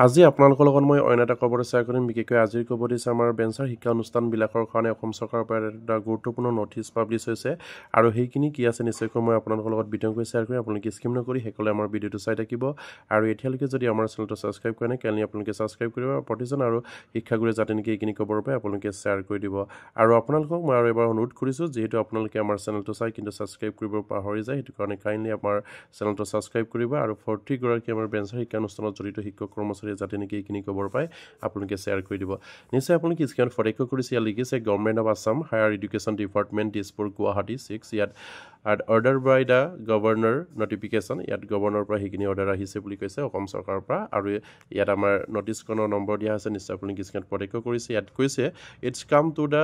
আজি আপোনালোকৰ লগত মই অন্য এটা খবৰ শ্বেয়াৰ কৰিম বিশেষকৈ আজিৰ খবৰ দিছে আমাৰ বেঞ্চাৰ শিক্ষা অনুষ্ঠানবিলাকৰ কাৰণে অসম চৰকাৰৰ পৰা এটা গুৰুত্বপূৰ্ণ নটিছ পাব্লিছ হৈছে আৰু সেইখিনি কি আছে নিশ্চয়কৈ মই আপোনালোকৰ লগত বিতংকৈ শ্বেয়াৰ কৰিম আপোনালোকে স্কিম নকৰি সকলোৱে আমাৰ ভিডিঅ'টো চাই থাকিব আৰু এতিয়ালৈকে যদি আমাৰ চেনেলটো ছাবস্ক্ৰাইব কৰে নাই কাইণ্ডলি আপোনালোকে ছাবস্ক্ৰাইব কৰিব প্ৰতিজন আৰু শিক্ষাগুৰুয়ে যাতে নেকি এইখিনি খবৰ পায় আপোনালোকে শ্বেয়াৰ কৰি দিব আৰু আপোনালোকক মই আৰু এবাৰ অনুৰোধ কৰিছোঁ যিহেতু আপোনালোকে আমাৰ চেনেলটো চাই কিন্তু ছাবস্ক্ৰাইব কৰিব পাহৰি যায় সেইটো কাৰণে কাইণ্ডলি আমাৰ চেনেলটো ছাবস্ক্ৰাইব কৰিব আৰু 40 গৰাকী আমাৰ বেঞ্চাৰ শিক্ষা অনুষ্ঠানত জড়িত শিক্ষক কৰ্মচাৰী যাতে নেকি এইখিনি খবৰ পায় আপোনালোকে শ্বেয়াৰ কৰি দিব নিশ্চয় আপোনালোকে স্ক্ৰীনত ফটো কৰিছে ইয়াত লিখিছে government of Assam higher education department Dispur Guwahati 6 ইয়াত order by the governor notification ইয়াত গভৰ্ণৰৰ পৰা সেইখিনি অৰ্ডাৰ আহিছে বুলি কৈছে অসম চৰকাৰৰ পৰা আৰু ইয়াত আমাৰ নটিছখনৰ নম্বৰ দিয়া আছে নিশ্চয় আপোনালোকে স্ক্ৰীনত ফটো কৰিছে ইয়াত কৈছে it's came to the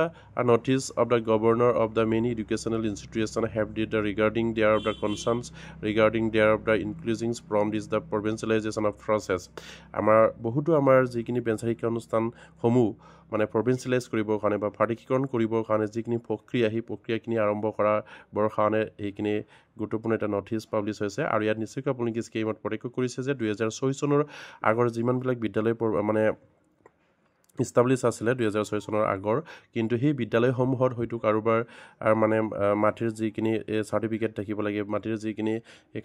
notice of the governor of the many educational institution have did the regarding their of the concerns regarding their of the inclusions from this the provincialization of process আমাৰ বহুতো আমাৰ যিখিনি বেঞ্চাৰ শিক্ষা অনুষ্ঠানসমূহ মানে provincialise কৰিবৰ কাৰণে বা ফাৰ্টিকৰণ কৰিবৰ কাৰণে যিখিনি প্ৰক্ৰিয়া সেই প্ৰক্ৰিয়াখিনি আৰম্ভ কৰাবৰ কাৰণে এইখিনি গুৰুত্বপূৰ্ণ এটা নটিছ পাব্লিছ হৈছে আৰু ইয়াত নিশ্চয়কৈ আপোনালোকে স্কিমত প্ৰত্যক্ষ কৰিছে যে 2006 চনৰ আগৰ যিমানবিলাক বিদ্যালয় মানে ইষ্টাব্লিছ আছিলে 2006 চনৰ আগৰ কিন্তু সেই বিদ্যালয়সমূহত হয়তো কাৰোবাৰ মানে মাটিৰ যিখিনি চাৰ্টিফিকেট থাকিব লাগে মাটিৰ যিখিনি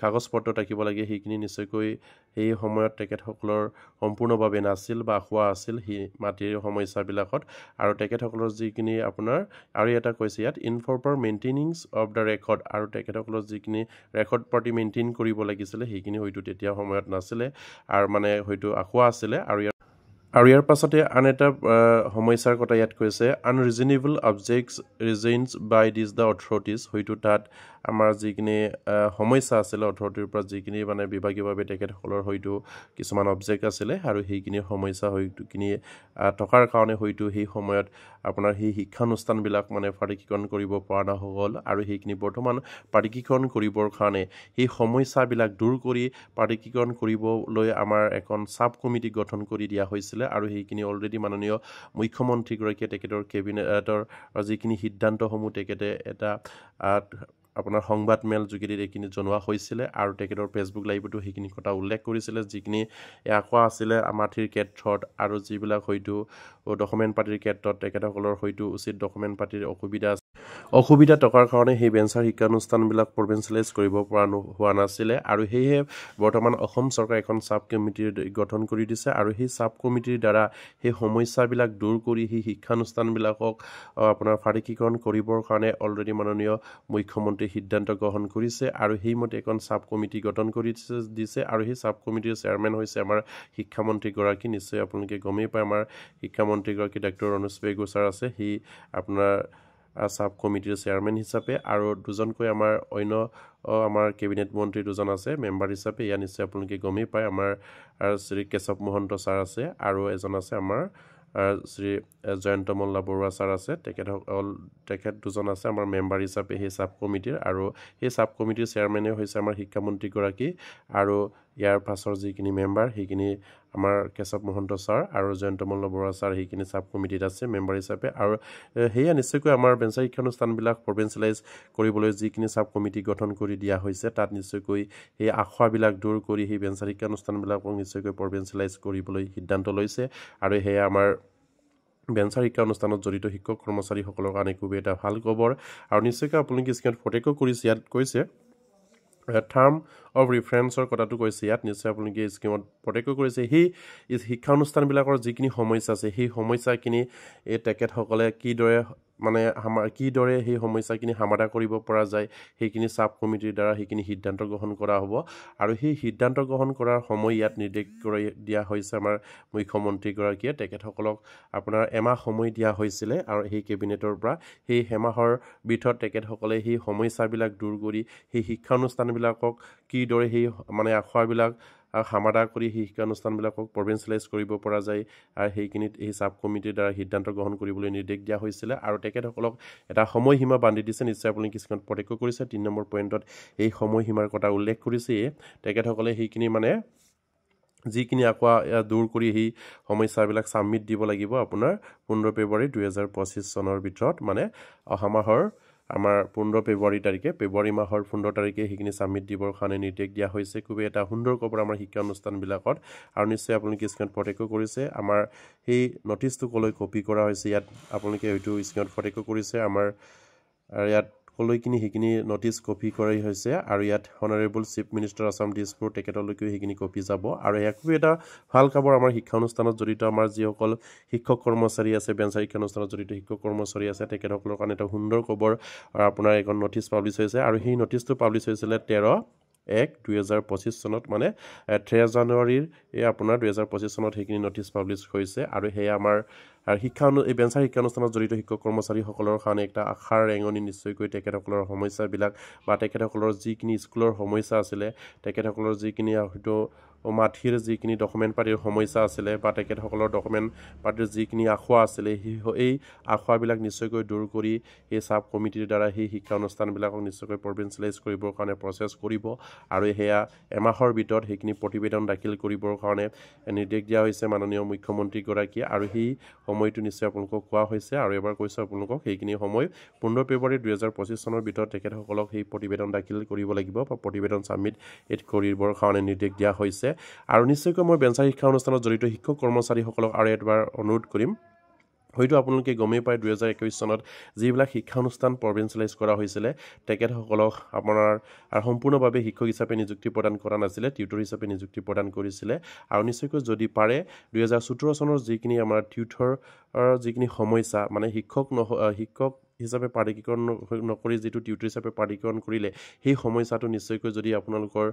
কাগজ পত্ৰ থাকিব লাগে সেইখিনি নিশ্চয়কৈ সেই সময়ত তেখেতসকলৰ সম্পূৰ্ণভাৱে নাছিল বা আখোৱা আছিল সেই মাটিৰ সমস্যাবিলাকত আৰু তেখেতসকলৰ যিখিনি আপোনাৰ আৰু এটা কৈছে ইয়াত ইনফৰ্পাৰ মেইনটেইনিংছ অফ দ্য ৰেকৰ্ড আৰু তেখেতসকলৰ যিখিনি ৰেকৰ্ড পাৰ্টি মেইনটেইন কৰিব লাগিছিলে সেইখিনি হয়তো তেতিয়া সময়ত নাছিলে আৰু মানে হয়তো আখোৱা আছিলে আৰু ইয়াৰ পাছতে আন এটা সমস্যাৰ কথা ইয়াত কৈছে unreasonable objects regions by this the authorities হয়তো তাত আমাৰ যিখিনি সমস্যা আছিলে অথৰিটিৰ পৰা যিখিনি মানে বিভাগীয়ভাৱে তেখেতসকলৰ হয়তো কিছুমান অবজেক্ট আছিলে আৰু সেইখিনি সমস্যা হয়তোখিনি থকাৰ কাৰণে হয়তো সেই সময়ত আপোনাৰ সেই শিক্ষানুষ্ঠানবিলাক মানে ফাৰ্টিকৰণ কৰিব পৰা নহ'ল আৰু সেইখিনি বৰ্তমান ফাৰ্টিকৰণ কৰিবৰ কাৰণে সেই সমস্যাবিলাক দূৰ কৰি ফাৰ্টিকৰণ কৰিবলৈ আমাৰ এখন চাব কমিটি গঠন কৰি দিয়া হৈছিল আৰু সেইখিনি অলৰেডি মাননীয় মুখ্যমন্ত্ৰীগৰাকীয়ে তেখেতৰ কেবিনেটৰ যিখিনি সিদ্ধান্তসমূহ তেখেতে এটা আপোনাৰ সংবাদ মেল যোগেদি এইখিনি জনোৱা হৈছিলে আৰু তেখেতৰ ফেচবুক লাইভতো সেইখিনি কথা উল্লেখ কৰিছিলে যিখিনি কোৱা আছিলে মাটিৰ ক্ষেত্ৰত আৰু যিবিলাক হয়তো ডকুমেণ্ট পাতিৰ ক্ষেত্ৰত তেখেতসকলৰ হয়তো উচিত ডকুমেণ্ট পাতিৰ অসুবিধা থকাৰ কাৰণে সেই বেঞ্চাৰ শিক্ষানুষ্ঠানবিলাক প্ৰভিঞ্চিয়েলাইজ কৰিব পৰা হোৱা নাছিলে আৰু সেয়েহে বৰ্তমান অসম চৰকাৰে এখন চাব কমিটিৰ গঠন কৰি দিছে আৰু সেই চাব কমিটিৰ দ্বাৰা সেই সমস্যাবিলাক দূৰ কৰি সেই শিক্ষানুষ্ঠানবিলাকক আপোনাৰ ফাৰ্টিকৰণ কৰিবৰ কাৰণে অলৰেডি মাননীয় মুখ্যমন্ত্ৰী সিদ্ধান্ত গ্ৰহণ কৰিছে আৰু সেইমতে এখন চাব কমিটি গঠন কৰি দিছে আৰু সেই চাব কমিটিৰ চেয়াৰমেন হৈছে আমাৰ শিক্ষামন্ত্ৰীগৰাকী নিশ্চয় আপোনালোকে গমেই পায় আমাৰ শিক্ষামন্ত্ৰীগৰাকী ডক্টৰ ৰণোজ পেগু ছাৰ আছে সি আপোনাৰ চাব কমিটিৰ চেয়াৰমেন হিচাপে আৰু দুজনকৈ আমাৰ অন্য আমাৰ কেবিনেট মন্ত্ৰী দুজন আছে মেম্বাৰ হিচাপে ইয়াত নিশ্চয় আপোনালোকে গমেই পায় আমাৰ শ্ৰী কেশৱ মহন্ত ছাৰ আছে আৰু এজন আছে আমাৰ শ্ৰী জয়ন্ত মল্লা বৰুৱা ছাৰ আছে তেখেত দুজন আছে আমাৰ মেম্বাৰ হিচাপে সেই চাব কমিটিৰ আৰু সেই চাব কমিটিৰ চেয়াৰমেনে হৈছে আমাৰ শিক্ষামন্ত্ৰীগৰাকী আৰু ইয়াৰ পাছৰ যিখিনি মেম্বাৰ সেইখিনি আমাৰ কেশৱ মহন্ত ছাৰ আৰু জয়ন্ত মল্ল বৰুৱা ছাৰ সেইখিনি চাব কমিটিত আছে মেম্বাৰ হিচাপে আৰু সেয়া নিশ্চয়কৈ আমাৰ বেঞ্চাৰ শিক্ষানুষ্ঠানবিলাক প্ৰভিঞ্চিয়েলাইজ কৰিবলৈ যিখিনি চাব কমিটি গঠন কৰি দিয়া হৈছে তাত নিশ্চয়কৈ সেই আখোৱাবিলাক দূৰ কৰি সেই বেঞ্চাৰ শিক্ষানুষ্ঠানবিলাকক নিশ্চয়কৈ প্ৰভিঞ্চিয়েলাইজ কৰিবলৈ সিদ্ধান্ত লৈছে আৰু সেয়া আমাৰ বেঞ্চাৰ শিক্ষা অনুষ্ঠানত জড়িত শিক্ষক কৰ্মচাৰীসকলৰ কাৰণে খুবেই এটা ভাল খবৰ আৰু নিশ্চয়কৈ আপোনালোকে স্ক্ৰীনত ফটো কৰিছে ইয়াত কৈছে টাৰ্ম অফ ৰিফাৰেঞ্চৰ কথাটো কৈছে ইয়াত নিশ্চয় আপোনালোকে স্কিমত ফটো কৰিছে সেই শিক্ষানুষ্ঠানবিলাকৰ যিখিনি সমস্যা আছে সেই সমস্যাখিনি তেখেতসকলে কিদৰে সেই সমস্যাখিনি সমাধান কৰিব পৰা যায় সেইখিনি চাব কমিটিৰ দ্বাৰা সেইখিনি সিদ্ধান্ত গ্ৰহণ কৰা হ'ব আৰু সেই সিদ্ধান্ত গ্ৰহণ কৰাৰ সময় ইয়াত নিৰ্দেশ কৰি দিয়া হৈছে আমাৰ মুখ্যমন্ত্ৰীগৰাকীয়ে তেখেতসকলক আপোনাৰ এমাহ সময় দিয়া হৈছিলে আৰু সেই কেবিনেটৰ পৰা সেই এমাহৰ ভিতৰত তেখেতসকলে সেই সমস্যাবিলাক দূৰ কৰি সেই শিক্ষানুষ্ঠানবিলাকক কিদৰে সেই মানে আখোৱাবিলাক সমাধান কৰি সেই শিক্ষানুষ্ঠানবিলাকক প্ৰভিঞ্চিয়েলাইজ কৰিব পৰা যায় আৰু সেইখিনিত এই চাব কমিটিৰ দ্বাৰা সিদ্ধান্ত গ্ৰহণ কৰিবলৈ নিৰ্দেশ দিয়া হৈছিলে আৰু তেখেতসকলক এটা সময়সীমা বান্ধি দিছে নিশ্চয় আপোনালোকে কিছুমান প্ৰত্যক্ষ কৰিছে 3 নম্বৰ পইণ্টত এই সময়সীমাৰ কথা উল্লেখ কৰিছে তেখেতসকলে সেইখিনি মানে যিখিনি দূৰ কৰি সেই সমস্যাবিলাক ছাবমিট দিব লাগিব আপোনাৰ 15 ফেব্ৰুৱাৰী 2025 চনৰ ভিতৰত মানে অহা মাহৰ আমাৰ 15 ফেব্ৰুৱাৰী তাৰিখে ফেব্ৰুৱাৰী মাহৰ 15 তাৰিখে সেইখিনি সাবমিট দিবৰ কাৰণে নিৰ্দেশ দিয়া হৈছে খুবেই এটা সুন্দৰ খবৰ আমাৰ শিক্ষা অনুষ্ঠানবিলাকত আৰু নিশ্চয় আপোনালোকে স্ক্ৰীনত প্ৰত্যক্ষ কৰিছে আমাৰ সেই নটিচটো কলৈ কপি কৰা হৈছে ইয়াত আপোনালোকে হয়তো স্ক্ৰীনত প্ৰত্যক্ষ কৰিছে আমাৰ ইয়াত কলৈকিনি সেইখিনি নটিচ কপি কৰা হৈছে আৰু ইয়াত honourable chief minister Assam Dispur তেখেতলৈকে সেইখিনি কপি যাব আৰু খুবেই এটা ভাল খবৰ আমাৰ শিক্ষা অনুষ্ঠানত জড়িত আমাৰ যিসকল শিক্ষক কৰ্মচাৰী আছে বেঞ্চাৰ শিক্ষা অনুষ্ঠানত জড়িত শিক্ষক কৰ্মচাৰী আছে তেখেতসকলৰ কাৰণে এটা সুন্দৰ খবৰ আপোনাৰ এখন নটিচ পাব্লিছ হৈছে আৰু সেই নটিচটো পাব্লিছ হৈছিলে 13/1/2025 চনত মানে 3 জানুৱাৰীৰ আপোনাৰ 2025 চনত সেইখিনি নটিচ পাব্লিছ হৈছে আৰু সেয়া আমাৰ শিক্ষা এই বেঞ্চাৰ শিক্ষা অনুষ্ঠানত জড়িত শিক্ষক কৰ্মচাৰীসকলৰ কাৰণে এটা আশাৰ ৰেঙনি নিশ্চয়কৈ তেখেতসকলৰ সমস্যাবিলাক বা তেখেতসকলৰ যিখিনি স্কুলৰ সমস্যা আছিলে তেখেতসকলৰ যিখিনি হয়তো মাঠিৰ যিখিনি ডকুমেণ্ট পাতিৰ সমস্যা আছিলে বা তেখেতসকলৰ ডকুমেণ্ট পাতিৰ যিখিনি আখোৱা আছিলে এই আখোৱাবিলাক নিশ্চয়কৈ দূৰ কৰি এই সাব কমিটিৰ দ্বাৰা সেই শিক্ষা অনুষ্ঠানবিলাকক নিশ্চয়কৈ প্ৰভিঞ্চিয়েলাইজ কৰিবৰ কাৰণে প্ৰচেছ কৰিব আৰু সেয়া এমাহৰ ভিতৰত সেইখিনি প্ৰতিবেদন দাখিল কৰিবৰ কাৰণে নিৰ্দেশ দিয়া হৈছে মাননীয় মুখ্যমন্ত্ৰীগৰাকীয়ে আৰু সেই সময়টো নিশ্চয় আপোনালোকক কোৱা হৈছে আৰু এবাৰ কৈছোঁ আপোনালোকক সেইখিনি সময় 15 ফেব্ৰুৱাৰী 2025 চনৰ ভিতৰত তেখেতসকলক সেই প্ৰতিবেদন দাখিল কৰিব লাগিব বা প্ৰতিবেদন সাবমিট কৰিবৰ কাৰণে নিৰ্দেশ দিয়া হৈছে আৰু নিশ্চয়কৈ মই বেঞ্চাৰ শিক্ষা অনুষ্ঠানত জড়িত শিক্ষক কৰ্মচাৰীসকলক আৰু এবাৰ অনুৰোধ কৰিম হয়তো আপোনালোকে গমেই পায় 2021 চনত যিবিলাক শিক্ষা অনুষ্ঠান প্ৰভিঞ্চিয়েলাইজ কৰা হৈছিলে তেখেতসকলক আপোনাৰ সম্পূৰ্ণভাৱে শিক্ষক হিচাপে নিযুক্তি প্ৰদান কৰা নাছিলে টিউটৰ হিচাপে নিযুক্তি প্ৰদান কৰিছিলে আৰু নিশ্চয়কৈ যদি পাৰে 2017 চনৰ যিখিনি আমাৰ টিউটৰ যিখিনি সমস্যা মানে শিক্ষক হিচাপে প্ৰাধিকৰণ নকৰি যিটো টিউটৰ হিচাপে প্ৰাধিকৰণ কৰিলে সেই সমস্যাটো নিশ্চয়কৈ যদি আপোনালোকৰ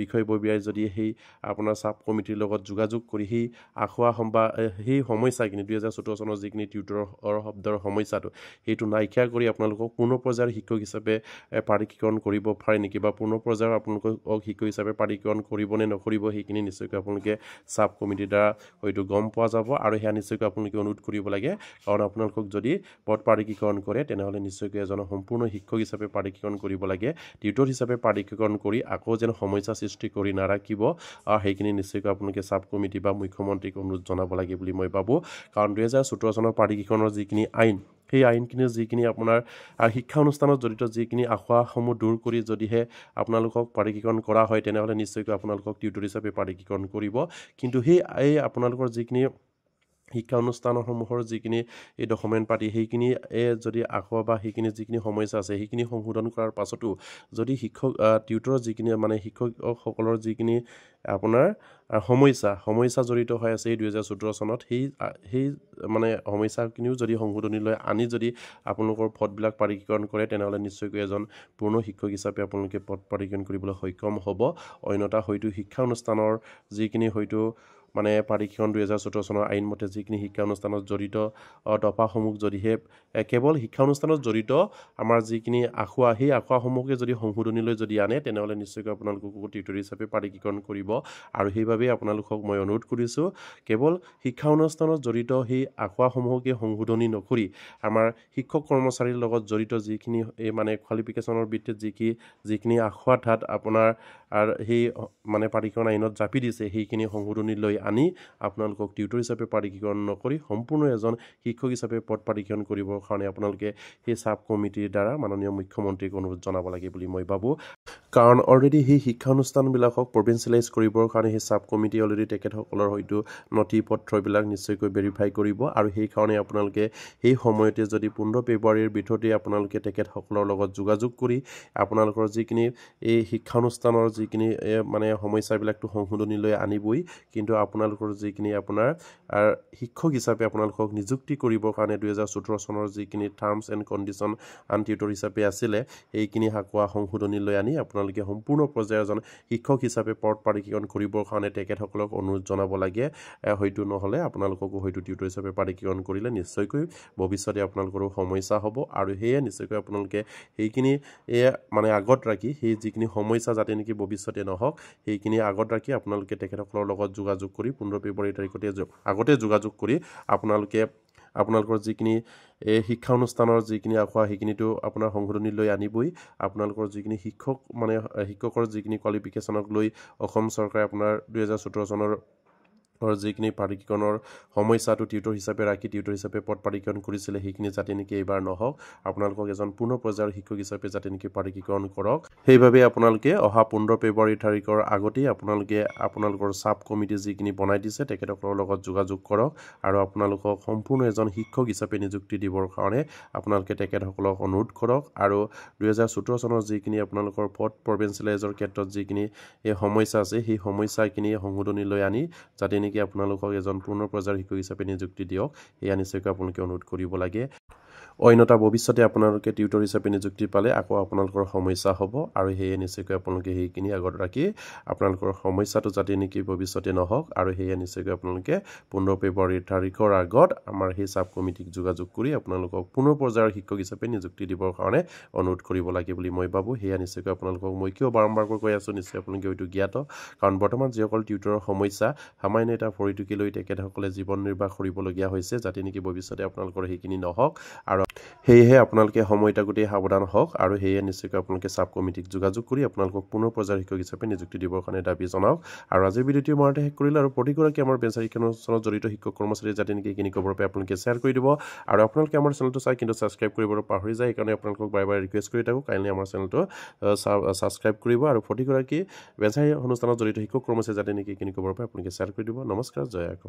বিষয়ববীয়াই যদি সেই আপোনাৰ সাব কমিটিৰ লগত যোগাযোগ কৰি সেই আখোৱা বা সেই সমস্যাখিনি 2017 চনৰ যিখিনি টিউটৰৰ শব্দৰ সমস্যাটো সেইটো নাইকিয়া কৰি আপোনালোকক পূৰ্ণ পৰ্যায়ৰ শিক্ষক হিচাপে প্ৰাধিকৰণ কৰিব পাৰে নেকি বা পূৰ্ণ পৰ্যায়ৰ আপোনালোকক শিক্ষক হিচাপে প্ৰাধিকৰণ কৰিব নে নকৰিব সেইখিনি নিশ্চয়কৈ আপোনালোকে সাব কমিটিৰ দ্বাৰা হয়তো গম পোৱা যাব আৰু সেয়া নিশ্চয়কৈ আপোনালোকে অনুৰোধ কৰিব লাগে কাৰণ আপোনালোকক যদি পদ প্ৰাধিকৰণ কৰে তেনেহ'লে নিশ্চয়কৈ এজন সম্পূৰ্ণ শিক্ষক হিচাপে প্ৰাধিকৰণ কৰিব লাগে টিউটৰ হিচাপে প্ৰাধিকৰণ কৰি আকৌ যেন সমস্যা সৃষ্টি কৰি নাৰাখিব সেইখিনি নিশ্চয়কৈ আপোনালোকে সাব কমিটি বা মুখ্যমন্ত্ৰীক অনুৰোধ জনাব লাগে বুলি মই ভাবোঁ কাৰণ 2017 চনৰ প্ৰাধিকৰণৰ যিখিনি আইন সেই আইনখিনি যিখিনি আপোনাৰ শিক্ষা অনুষ্ঠানত জড়িত যিখিনি আখোৱাসমূহ দূৰ কৰি যদিহে আপোনালোকক প্ৰাধিকৰণ কৰা হয় তেনেহ'লে নিশ্চয়কৈ আপোনালোকক টিউটৰ হিচাপে প্ৰাধিকৰণ কৰিব কিন্তু সেই আপোনালোকৰ যিখিনি শিক্ষা অনুষ্ঠানসমূহৰ যিখিনি এই ডকুমেণ্ট পাতি সেইখিনি যদি আখোৱা বা সেইখিনি যিখিনি সমস্যা আছে সেইখিনি সংশোধন কৰাৰ পাছতো যদি টিউটৰৰ যিখিনি মানে শিক্ষকসকলৰ যিখিনি আপোনাৰ সমস্যা জড়িত হৈ আছে এই 2017 চনত সেই মানে সমস্যাখিনিও যদি সংশোধনীলৈ আনি যদি আপোনালোকৰ পদবিলাক প্ৰাধিকৰণ কৰে তেনেহ'লে নিশ্চয়কৈ এজন পূৰ্ণ শিক্ষক হিচাপে আপোনালোকে পদ প্ৰাধিকৰণ কৰিবলৈ সক্ষম হ'ব অন্যথা হয়তো শিক্ষা অনুষ্ঠানৰ যিখিনি হয়তো মানে প্ৰাধিকৰণ 2017 চনৰ আইনমতে যিখিনি শিক্ষা অনুষ্ঠানত জড়িত দফাসমূহ যদিহে কেৱল শিক্ষা অনুষ্ঠানত জড়িত আমাৰ যিখিনি আখোৱা সেই আখোৱাসমূহকে যদি সংশোধনীলৈ যদি আনে তেনেহ'লে নিশ্চয়কৈ আপোনালোকক টিউটৰ হিচাপে প্ৰাধিকৰণ কৰিব আৰু সেইবাবে আপোনালোকক মই অনুৰোধ কৰিছোঁ কেৱল শিক্ষা অনুষ্ঠানত জড়িত সেই আখোৱাসমূহকে সংশোধনী নকৰি আমাৰ শিক্ষক কৰ্মচাৰীৰ লগত জড়িত যিখিনি এই মানে কোৱালিফিকেশ্যনৰ ভিত্তিত যিখিনি আখোৱা ঠাত আপোনাৰ সেই মানে প্ৰাধিকৰণ আইনত জাপি দিছে সেইখিনি সংশোধনীলৈ আনি আপোনালোকক টিউটৰ হিচাপে প্ৰাধিকৰণ নকৰি সম্পূৰ্ণ এজন শিক্ষক হিচাপে পদ প্ৰাধিকৰণ কৰিবৰ কাৰণে আপোনালোকে সেই সাব কমিটিৰ দ্বাৰা মাননীয় মুখ্যমন্ত্ৰীক অনুৰোধ জনাব লাগে বুলি মই ভাবোঁ কাৰণ অলৰেডি সেই শিক্ষা অনুষ্ঠানবিলাকক প্ৰভিঞ্চিয়েলাইজ কৰিবৰ কাৰণে সেই সাব কমিটি অলৰেডি তেখেতসকলৰ হয়তো নথি পত্ৰবিলাক নিশ্চয়কৈ ভেৰিফাই কৰিব আৰু সেইকাৰণে আপোনালোকে সেই সময়তে যদি 15 ফেব্ৰুৱাৰীৰ ভিতৰতে আপোনালোকে তেখেতসকলৰ লগত যোগাযোগ কৰি আপোনালোকৰ যিখিনি এই শিক্ষা অনুষ্ঠানৰ যিখিনি মানে সমস্যাবিলাকটো সংশোধনীলৈ আনিবই কিন্তু আপোনালোকৰ যিখিনি আপোনাৰ শিক্ষক হিচাপে আপোনালোকক নিযুক্তি কৰিবৰ কাৰণে 2017 চনৰ যিখিনি টাৰ্মছ এণ্ড কণ্ডিশ্যন টিউটৰ হিচাপে আছিলে এইখিনি হাকোৱা সংশোধনীলৈ আনি আপোনালোকে সম্পূৰ্ণ পৰ্যায়ৰ এজন শিক্ষক হিচাপে পদ প্ৰাধিকৰণ কৰিবৰ কাৰণে তেখেতসকলক অনুৰোধ জনাব লাগে হয়তো নহ'লে আপোনালোককো হয়তো টিউটৰ হিচাপে প্ৰাধিকৰণ কৰিলে নিশ্চয়কৈ ভৱিষ্যতে আপোনালোকৰো সমস্যা হ'ব আৰু সেয়ে নিশ্চয়কৈ আপোনালোকে সেইখিনি মানে আগত ৰাখি সেই যিখিনি সমস্যা যাতে নেকি ভৱিষ্যতে নহওক সেইখিনি আগত ৰাখি আপোনালোকে তেখেতসকলৰ লগত যোগাযোগ কৰি 15 ফেব্ৰুৱাৰী তাৰিখতে আগতে যোগাযোগ কৰি আপোনালোকৰ যিখিনি শিক্ষা অনুষ্ঠানৰ যিখিনি আখোৱা সেইখিনিতো আপোনাৰ সংশোধনীলৈ আনিবই আপোনালোকৰ যিখিনি শিক্ষকৰ যিখিনি কোৱালিফিকেশ্যনক লৈ অসম চৰকাৰে আপোনাৰ 2017 চনৰ যিখিনি পাৰ্টিকৰণৰ সমস্যাটো টিউটৰ হিচাপে ৰাখি টিউটৰ হিচাপে পদ পাৰ্টিকৰণ কৰিছিলে সেইখিনি যাতে নেকি এইবাৰ নহওক আপোনালোকক এজন পূৰ্ণ পৰ্যায়ৰ শিক্ষক হিচাপে যাতে নেকি পাৰ্টিকৰণ কৰক সেইবাবে আপোনালোকে অহা 15 ফেব্ৰুৱাৰী তাৰিখৰ আগতেই আপোনালোকে আপোনালোকৰ সাব কমিটি যিখিনি বনাই দিছে তেখেতসকলৰ লগত যোগাযোগ কৰক আৰু আপোনালোকক সম্পূৰ্ণ এজন শিক্ষক হিচাপে নিযুক্তি দিবৰ কাৰণে আপোনালোকে তেখেতসকলক অনুৰোধ কৰক আৰু 2017 চনৰ যিখিনি আপোনালোকৰ পদ প্ৰভিন্সিয়েলাইজৰ ক্ষেত্ৰত যিখিনি সমস্যা আছে সেই সমস্যাখিনি সংশোধনীলৈ আনি যাতে নেকি আপোনালোকক এজন পূৰ্ণ পৰ্যায়ৰ শিক্ষক হিচাপে নিযুক্তি দিয়ক এয়া নিশ্চয়কৈ আপোনালোকে অনুৰোধ কৰিব লাগে অন্যথা ভৱিষ্যতে আপোনালোকে টিউটৰ হিচাপে নিযুক্তি পালে আকৌ আপোনালোকৰ সমস্যা হ'ব আৰু সেয়ে নিশ্চয়কৈ আপোনালোকে সেইখিনি আগত ৰাখি আপোনালোকৰ সমস্যাটো যাতে নেকি ভৱিষ্যতে নহওক আৰু সেয়ে নিশ্চয়কৈ আপোনালোকে 15 ফেব্ৰুৱাৰী তাৰিখৰ আগত আমাৰ সেই সাব কমিটিক যোগাযোগ কৰি আপোনালোকক পূৰ্ণ পৰ্যায়ৰ শিক্ষক হিচাপে নিযুক্তি দিবৰ কাৰণে অনুৰোধ কৰিব লাগে বুলি মই ভাবোঁ সেয়া নিশ্চয়কৈ আপোনালোকক মই কিয় বাৰম্বাৰকৈ কৈ আছোঁ নিশ্চয় আপোনালোকে হয়তো জ্ঞাত কাৰণ বৰ্তমান যিসকল টিউটৰৰ সমস্যা সামান্য এটা ভৰিটুকি লৈ তেখেতসকলে জীৱন নিৰ্বাহ কৰিবলগীয়া হৈছে যাতে নেকি ভৱিষ্যতে আপোনালোকৰ সেইখিনি নহওক আৰু সেয়েহে আপোনালোকে সময়টা গোটেই সাৱধান হওক আৰু সেয়ে নিশ্চয়কৈ আপোনালোকে সাব কমিটিক যোগাযোগ কৰি আপোনালোকক পুনৰ পৰ্যায়ৰ শিক্ষক হিচাপে নিযুক্তি দিবৰ কাৰণে দাবী জনাওক আৰু আজিৰ ভিডিঅ'টো মই শেষ কৰিলোঁ আৰু প্ৰতিগৰাকী আমাৰ বেঞ্চাৰ শিক্ষানুষ্ঠানত জড়িত শিক্ষক কৰ্মচাৰী যাতে নেকি এইখিনি খবৰ পাই আপোনালোকে শ্বেয়াৰ কৰি দিব আৰু আপোনালোকে আমাৰ চেনেলটো চাই কিন্তু ছাবস্ক্ৰাইব কৰিবলৈ পাহৰি যায় সেইকাৰণে আপোনালোকক বাৰে বাৰে ৰিকুৱেষ্ট কৰি থাকোঁ কাইণ্ডলি আমাৰ চেনেলটো ছাবস্ক্ৰাইব কৰিব আৰু প্ৰতিগৰাকী বেঞ্চাৰ অনুষ্ঠানত জড়িত শিক্ষক কৰ্মচাৰী যাতে নেকি এইখিনি খবৰ পাই আপোনালোকে শ্বেয়াৰ কৰি দিব নমস্কাৰ জয় আইকম